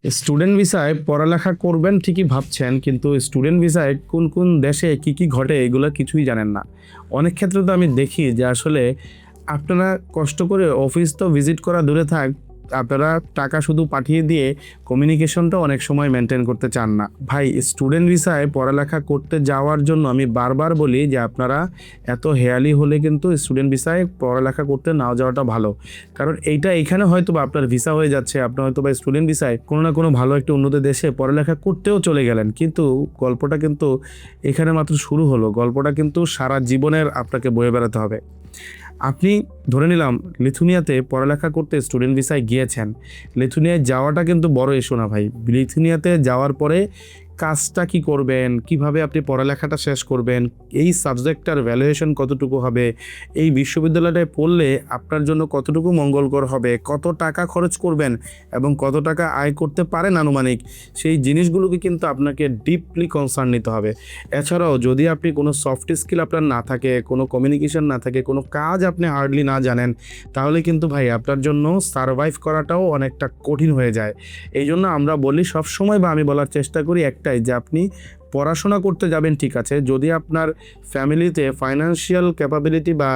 Student ভিসায় পড়ালেখা করবেন ঠিকই ভাবছেন, কিন্তু স্টুডেন্ট ভিসায় কোন কোন দেশে কি কি ঘটে এগুলো কিছুই জানেন না। অনেক ক্ষেত্রে তো আমি দেখি যে আসলে আপনারা কষ্ট করে অফিস তো ভিজিট করা দূরে থাক, আপনারা টাকা শুধু পাঠিয়ে দিয়ে কমিউনিকেশনটা অনেক সময় মেনটেন করতে চান না। ভাই, স্টুডেন্ট ভিসায় পড়ালেখা করতে যাওয়ার জন্য আমি বারবার বলি যে আপনারা এত হেয়ালি হলে কিন্তু স্টুডেন্ট ভিসায় পড়ালেখা করতে নাও যাওয়াটা ভালো। কারণ এইটা এখানে হয়তো বা আপনার ভিসা হয়ে যাচ্ছে, আপনার হয়তো বা স্টুডেন্ট ভিসায় কোনো না কোনো ভালো একটা উন্নত দেশে পড়ালেখা করতেও চলে গেলেন, কিন্তু গল্পটা কিন্তু এখানে মাত্র শুরু হলো। গল্পটা কিন্তু সারা জীবনের আপনাকে বয়ে বেড়াতে হবে। আপনি ধরে নিলাম লিথুনিয়াতে পড়ালেখা করতে স্টুডেন্ট ভিসায় গিয়েছেন। লিথুনিয়ায় যাওয়াটা কিন্তু বড় ইস্যু না ভাই। লিথুনিয়াতে যাওয়ার পরে কাজটা কি করবেন, কিভাবে আপনি পড়ালেখাটা শেষ করবেন, এই সাবজেক্টটার ভ্যালুয়েশন কতটুকু হবে, এই বিশ্ববিদ্যালয়টায় পড়লে আপনার জন্য কতটুকু মঙ্গলকর হবে, কত টাকা খরচ করবেন এবং কত টাকা আয় করতে পারেন আনুমানিক, সেই জিনিসগুলোকে কিন্তু আপনাকে ডিপলি কনসার্ন নিতে হবে। এছাড়াও যদি আপনি কোনো সফট স্কিল আপনার না থাকে, কোনো কমিউনিকেশন না থাকে, কোনো কাজ আপনি হার্ডলি না জানেন, তাহলে কিন্তু ভাই আপনার জন্য সারভাইভ করাটাও অনেকটা কঠিন হয়ে যায়। এই জন্য আমরা বলি সবসময়, বা আমি বলার চেষ্টা করি একটাই, যে আপনি পড়াশোনা করতে যাবেন ঠিক আছে, যদি আপনার ফ্যামিলিতে ফাইন্যান্সিয়াল ক্যাপাবিলিটি বা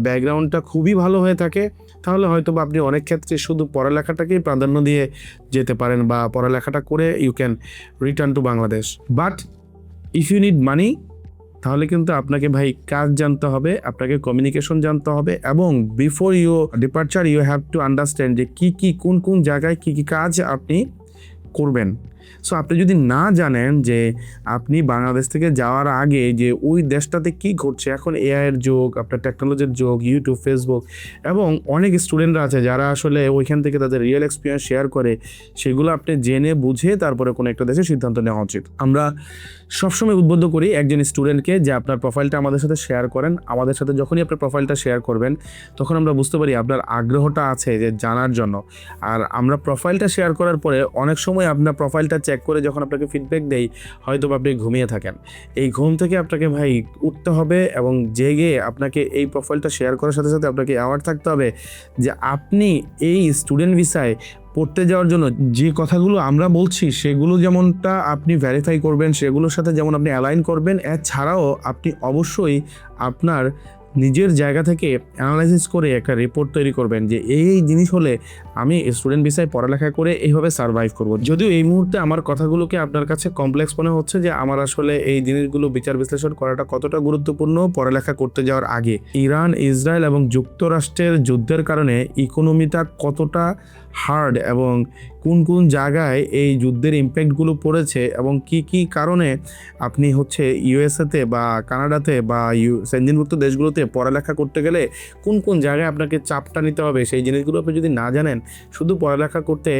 ব্যাকগ্রাউন্ডটা খুবই ভালো হয়ে থাকে, তাহলে হয়তো বা আপনি অনেক ক্ষেত্রে শুধু পড়ালেখাটাকেই প্রাধান্য দিয়ে যেতে পারেন, বা পড়ালেখাটা করে you can return to Bangladesh. But if you need money, তাহলে কিন্তু আপনাকে ভাই কাজ জানতে হবে, আপনাকে কমিউনিকেশন জানতে হবে, এবং before you departure you have to understand যে কী কী কোন কোন জায়গায় কী কী কাজ আপনি করবেন। সো আপনি যদি না জানেন যে আপনি বাংলাদেশ থেকে যাওয়ার আগে যে ওই দেশটাতে কি ঘটছে, এখন এআইয়ের যুগ, আপনার টেকনোলজির যুগ, ইউটিউব, ফেসবুক, এবং অনেক স্টুডেন্টরা আছে যারা আসলে ওইখান থেকে তাদের রিয়েল এক্সপিরিয়েন্স শেয়ার করে, সেগুলো আপনি জেনে বুঝে তারপরে কোনো একটা দেশে সিদ্ধান্ত নেওয়া উচিত। আমরা সবসময় উদ্বুদ্ধ করি একজন স্টুডেন্টকে যে আপনার প্রোফাইলটা আমাদের সাথে শেয়ার করেন। আমাদের সাথে যখনই আপনার প্রোফাইলটা শেয়ার করবেন, তখন আমরা বুঝতে পারি আপনার আগ্রহটা আছে যে জানার জন্য। আর আমরা প্রোফাইলটা শেয়ার করার পরে অনেক সময় আপনার প্রোফাইলটা চেক করে যখন আপনাকে ফিডব্যাক দেই, হয়তো আপনি ঘুমিয়ে থাকেন। এই ঘুম থেকে আপনাকে ভাই উঠতে হবে এবং জেগে আপনাকে এই প্রোফাইলটা শেয়ার করার সাথে সাথে আপনাকে অ্যাওয়ার্ড থাকতে হবে যে আপনি এই স্টুডেন্ট ভিসায় পড়তে যাওয়ার জন্য যে কথাগুলো আমরা বলছি সেগুলো যেমনটা আপনি ভেরিফাই করবেন, সেগুলোর সাথে যেমন আপনি অ্যালাইন করবেন। এছাড়াও আপনি অবশ্যই আপনার নিজের জায়গা থেকে অ্যানালাইসিস করে একটা রিপোর্ট তৈরি করবেন যে এই জিনিস হলে আমি স্টুডেন্ট ভিসায় পড়ালেখা করে এইভাবে সার্ভাইভ করব। যদিও এই মুহূর্তে আমার কথাগুলোকে আপনার কাছে কমপ্লেক্স মনে হচ্ছে, যে আমার আসলে এই জিনিসগুলো বিচার বিশ্লেষণ করাটা কতটা গুরুত্বপূর্ণ পড়ালেখা করতে যাওয়ার আগে। ইরান, ইসরায়েল এবং যুক্তরাষ্ট্রের যুদ্ধের কারণে ইকোনমিটা কতটা হার্ড এবং কোন কোন জায়গায় এই যুদ্ধের ইম্প্যাক্টগুলো পড়েছে, এবং কি কি কারণে আপনি হচ্ছে ইউএসএতে বা কানাডাতে বা সেনজিনভুক্ত দেশগুলোতে পড়ালেখা করতে গেলে কোন কোন জায়গায় আপনাকে চাপটা নিতে হবে, সেই জিনিসগুলো আপনি যদি না জানেন, শুধু পড়ালেখা করতে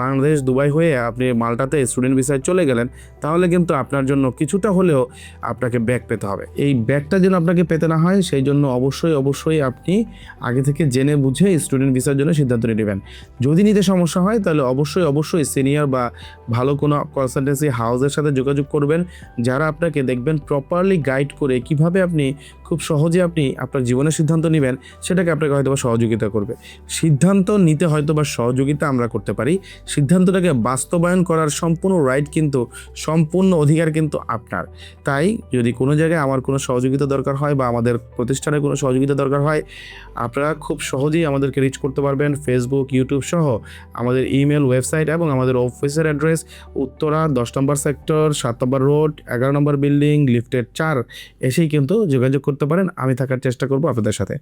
বাংলাদেশ, দুবাই হয়ে আপনি মাল্টাতে স্টুডেন্ট ভিসায় চলে গেলেন, তাহলে কিন্তু আপনার জন্য কিছুটা হলেও আপনাকে ব্যাক পেতে হবে। এই ব্যাকটা যেন আপনাকে পেতে না হয়, সেই জন্য অবশ্যই আপনি আগে থেকে জেনে বুঝে স্টুডেন্ট ভিসার জন্য সিদ্ধান্ত নেবেন। যদি নিতে সমস্যা হয়, তাহলে অবশ্যই সিনিয়র বা ভালো কোনো কনসালটেন্সি হাউসের সাথে যোগাযোগ করবেন, যারা আপনাকে দেখবেন প্রপারলি গাইড করে কিভাবে আপনি খুব সহজে আপনি আপনার জীবনের সিদ্ধান্ত নেবেন, সেটাকে আপনাকে হয়তো বা সহযোগিতা করবে। সিদ্ধান্ত নিতে হয়তো বা সহযোগিতা আমরা করতে পারি, সিদ্ধান্তটাকে বাস্তবায়ন করার সম্পূর্ণ রাইট কিন্তু, সম্পূর্ণ অধিকার কিন্তু আপনার। তাই যদি কোনো জায়গায় আমার কোনো সহযোগিতা দরকার হয় বা আমাদের প্রতিষ্ঠানের কোনো সহযোগিতা দরকার হয়, আপনারা খুব সহজেই আমাদেরকে রিচ করতে পারবেন। ফেসবুক, ইউটিউব সহ আমাদের ইমেল, ওয়েবসাইট এবং আমাদের অফিসের অ্যাড্রেস উত্তরা 10 নম্বর সেক্টর, 7 নম্বর রোড, 11 নম্বর বিল্ডিং, লিফটের 4 এসেই কিন্তু যোগাযোগ করতে পারেন। আমি থাকার চেষ্টা করব আপনাদের সাথে।